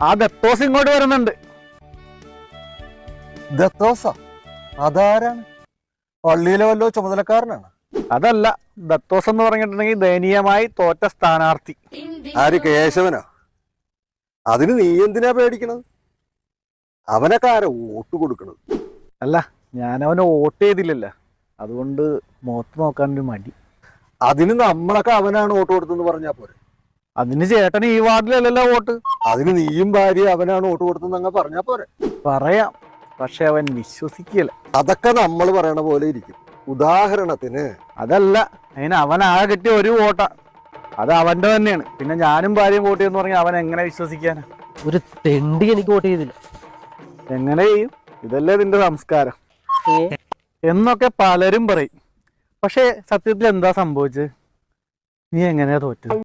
ആ ദത്തോസ് ഇങ്ങോട്ട് വരുന്നുണ്ട്. ദത്തോസ അതാരാണ്? പള്ളിയിലെ വല്ലോ ചുമതലക്കാരനാണ്? അതല്ല, ദത്തോസ് എന്ന് പറഞ്ഞിട്ടുണ്ടെങ്കിൽ ദയനീയമായി തോറ്റ സ്ഥാനാർത്ഥി. ആര്? കേശവനോ? അതിന് നീ എന്തിനാ പേടിക്കണത്? അവനൊക്കെ ആരാ വോട്ട് കൊടുക്കണത്? അല്ല, ഞാനവന് വോട്ട് ചെയ്തില്ലല്ലോ, അതുകൊണ്ട് മുഖത്ത് നോക്കാനൊരു മടി. അതിന് നമ്മളൊക്കെ അവനാണ് വോട്ട് കൊടുത്തെന്ന് പറഞ്ഞാ പോരെ? അതിന് ചേട്ടന് ഈ വാർഡിലല്ലല്ലോ വോട്ട്. അതിന് നീയും ഭാര്യ അവനാണ് വോട്ട് കൊടുത്തെന്ന് അങ്ങ് പറഞ്ഞാ പോരെ? പറയാം, പക്ഷെ അവൻ വിശ്വസിക്കല. അതൊക്കെ നമ്മൾ പറയണ പോലെ ഇരിക്കും. ഉദാഹരണത്തിന് അതല്ല, അതിന് അവൻ ആകെ കിട്ടിയ ഒരു വോട്ടാ, അത് അവന്റെ തന്നെയാണ്. പിന്നെ ഞാനും ഭാര്യയും വോട്ട് ചെയ്യുന്ന പറഞ്ഞാൽ അവൻ എങ്ങനെ വിശ്വസിക്കാനാ? ഒരു തെണ്ടി എനിക്ക് വോട്ട് ചെയ്തില്ല. എങ്ങനെ ചെയ്യും? ഇതല്ലേ നിന്റെ സംസ്കാരം എന്നൊക്കെ പലരും പറയും. പക്ഷെ സത്യത്തിൽ എന്താ സംഭവിച്ചത്? നീ എങ്ങനെയാ തോറ്റത്?